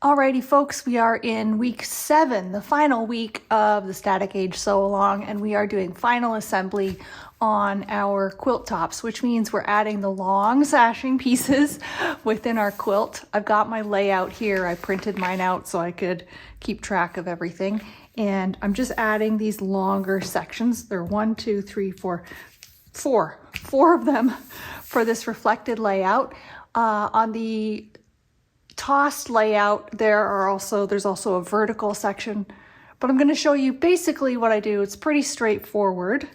Alrighty folks, we are in week 7, the final week of the Static Age Sew Along, and we are doing final assembly on our quilt tops, which means we're adding the long sashing pieces within our quilt. I've got my layout here. I printed mine out so I could keep track of everything. And I'm just adding these longer sections. There are 1, 2, 3, 4 of them for this reflected layout. On the tossed layout, there's also a vertical section, but I'm going to show you basically what I do. It's pretty straightforward.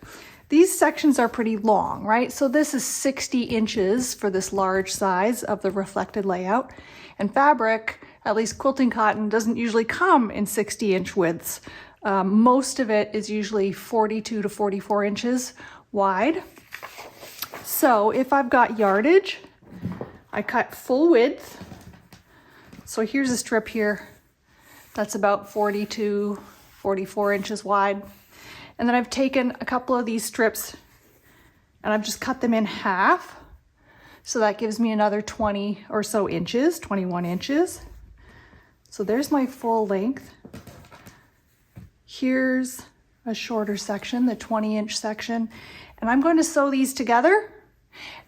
These sections are pretty long, right? So this is 60 inches for this large size of the reflected layout, and fabric, at least quilting cotton, doesn't usually come in 60-inch widths. Most of it is usually 42 to 44 inches wide. So if I've got yardage, I cut full width. So here's a strip here that's about 42, 44 inches wide. And then I've taken a couple of these strips and I've just cut them in half. So that gives me another 20 or so inches, 21 inches. So there's my full length. Here's a shorter section, the 20-inch section. And I'm going to sew these together.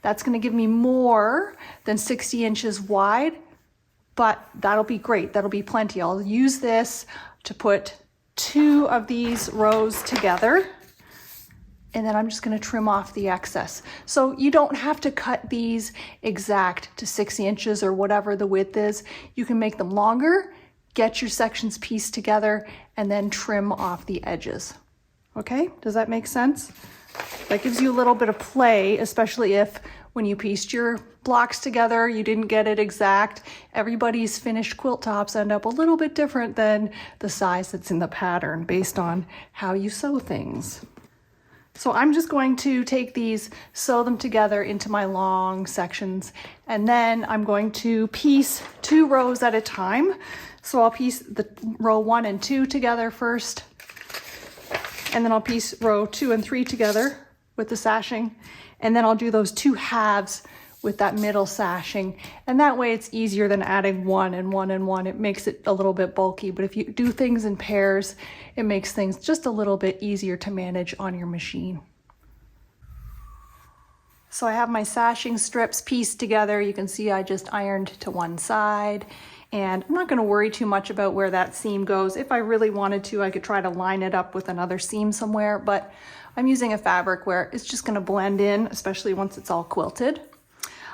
That's going to give me more than 60 inches wide. But that'll be great. That'll be plenty. I'll use this to put 2 of these rows together. And then I'm just going to trim off the excess. So you don't have to cut these exact to 60 inches or whatever the width is. You can make them longer, get your sections pieced together, and then trim off the edges. Okay, does that make sense? That gives you a little bit of play, especially if when you pieced your blocks together, you didn't get it exact. Everybody's finished quilt tops end up a little bit different than the size that's in the pattern based on how you sew things. So I'm just going to take these, sew them together into my long sections, and then I'm going to piece 2 rows at a time. So I'll piece the row 1 and 2 together first, and then I'll piece row 2 and 3 together with the sashing, and then I'll do those 2 halves with that middle sashing, and that way it's easier than adding 1 and 1 and 1. It makes it a little bit bulky, but if you do things in pairs, it makes things just a little bit easier to manage on your machine. So I have my sashing strips pieced together. You can see I just ironed to one side, and I'm not going to worry too much about where that seam goes. If I really wanted to, I could try to line it up with another seam somewhere, but I'm using a fabric where it's just going to blend in, especially once it's all quilted.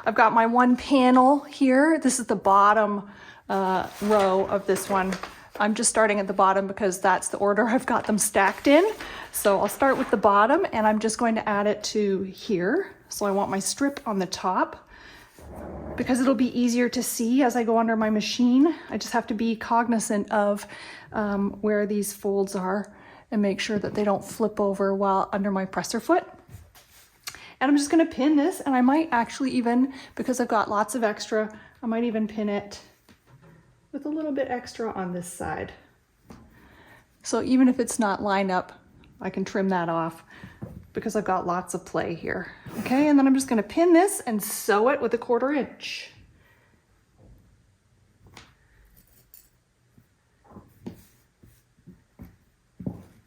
I've got my 1 panel here. This is the bottom row of this one. I'm just starting at the bottom because that's the order I've got them stacked in. So I'll start with the bottom, and I'm just going to add it to here. So I want my strip on the top because it'll be easier to see as I go under my machine. I just have to be cognizant of where these folds are and make sure that they don't flip over while under my presser foot. And I'm just going to pin this, and I might actually even, because I've got lots of extra, I might even pin it with a little bit extra on this side. So even if it's not lined up, I can trim that off because I've got lots of play here. Okay, and then I'm just going to pin this and sew it with a 1/4 inch.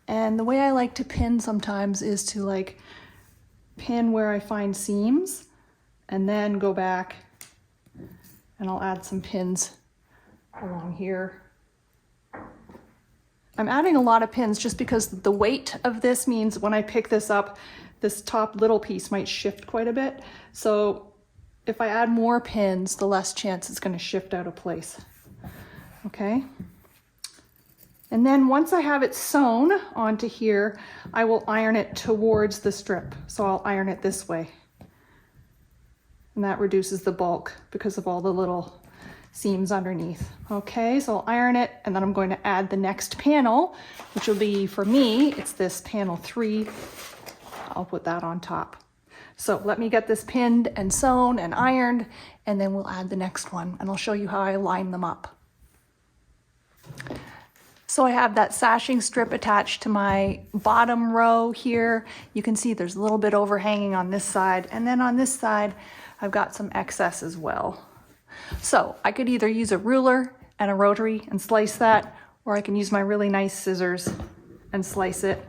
And the way I like to pin sometimes is to pin where I find seams and then go back, and I'll add some pins along here. I'm adding a lot of pins just because the weight of this means when I pick this up, this top little piece might shift quite a bit. So if I add more pins, the less chance it's going to shift out of place. Okay. And then once I have it sewn onto here, I will iron it towards the strip. So I'll iron it this way. And that reduces the bulk because of all the little seams underneath. Okay, so I'll iron it, and then I'm going to add the next panel, which will be, for me, it's this panel 3. I'll put that on top. So let me get this pinned and sewn and ironed, and then we'll add the next one, and I'll show you how I line them up. So I have that sashing strip attached to my bottom row here. You can see there's a little bit overhanging on this side, and then on this side I've got some excess as well. So I could either use a ruler and a rotary and slice that, or I can use my really nice scissors and slice it.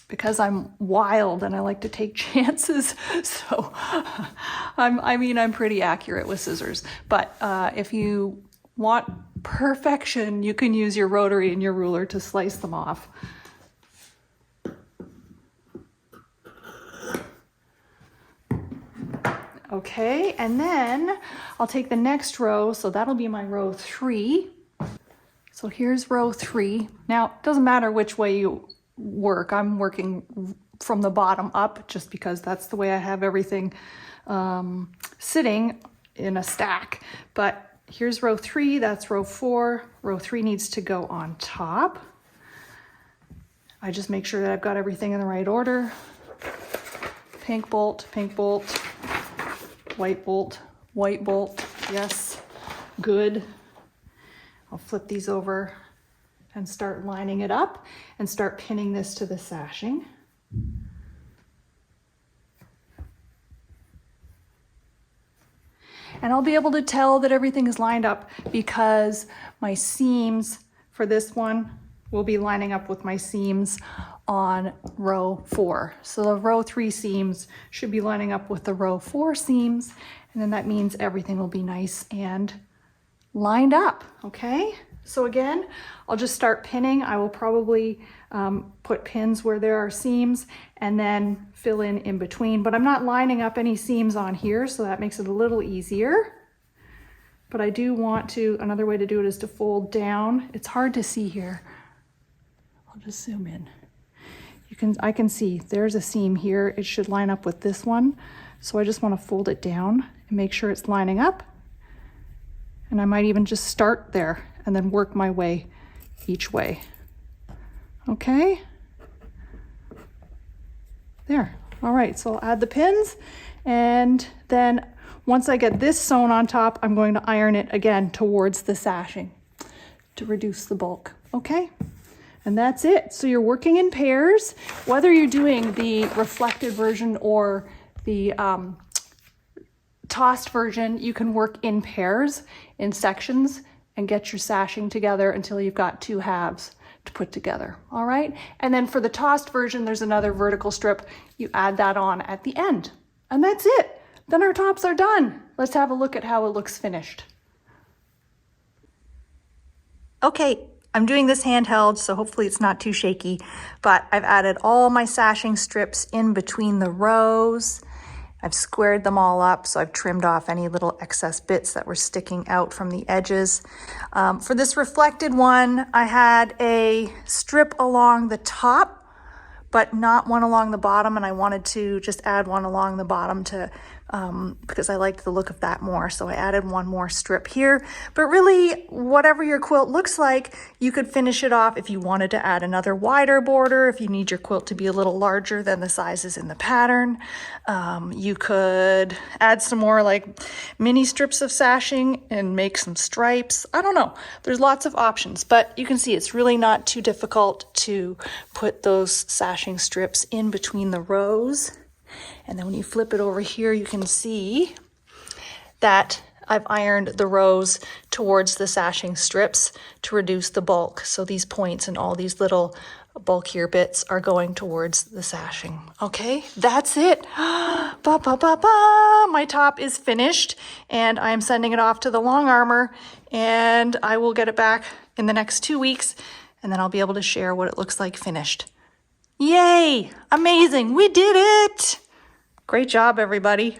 Because I'm wild and I like to take chances, so I'm pretty accurate with scissors. But if you want perfection, you can use your rotary and your ruler to slice them off. Okay, and then I'll take the next row, so that'll be my row 3. So here's row 3. Now, it doesn't matter which way you work. I'm working from the bottom up just because that's the way I have everything sitting in a stack. But here's row 3, that's row 4. Row 3 needs to go on top. I just make sure that I've got everything in the right order. Pink bolt, white bolt, yes, good. I'll flip these over and start lining it up and start pinning this to the sashing. And I'll be able to tell that everything is lined up because my seams for this one will be lining up with my seams on row 4. So the row 3 seams should be lining up with the row 4 seams, and then that means everything will be nice and lined up, okay? So again, I'll just start pinning. I will probably put pins where there are seams and then fill in between, but I'm not lining up any seams on here, so that makes it a little easier. But I do want to, another way to do it is to fold down. It's hard to see here. I'll just zoom in. I can see there's a seam here. It should line up with this one. So I just want to fold it down and make sure it's lining up. And I might even just start there and then work my way each way. Okay. There. All right, so I'll add the pins, and then once I get this sewn on top, I'm going to iron it again towards the sashing to reduce the bulk. Okay. And that's it. So you're working in pairs, whether you're doing the reflected version or the tossed version, you can work in pairs, in sections, and get your sashing together until you've got 2 halves to put together, all right? And then for the tossed version, there's another vertical strip. You add that on at the end, and that's it. Then our tops are done. Let's have a look at how it looks finished. Okay. I'm doing this handheld, so hopefully it's not too shaky, but I've added all my sashing strips in between the rows. I've squared them all up, so I've trimmed off any little excess bits that were sticking out from the edges. For this reflected one, I had a strip along the top, but not one along the bottom, and I wanted to just add one along the bottom to because I liked the look of that more, so I added one more strip here. But really, whatever your quilt looks like, you could finish it off if you wanted to add another wider border, if you need your quilt to be a little larger than the sizes in the pattern. You could add some more like mini strips of sashing and make some stripes. I don't know. There's lots of options, but you can see it's really not too difficult to put those sashing strips in between the rows. And then when you flip it over here, you can see that I've ironed the rows towards the sashing strips to reduce the bulk. So these points and all these little bulkier bits are going towards the sashing. Okay, that's it. Ba, ba, ba, ba. My top is finished, and I'm sending it off to the long armor, and I will get it back in the next 2 weeks, and then I'll be able to share what it looks like finished. Yay! Amazing! We did it! Great job, everybody.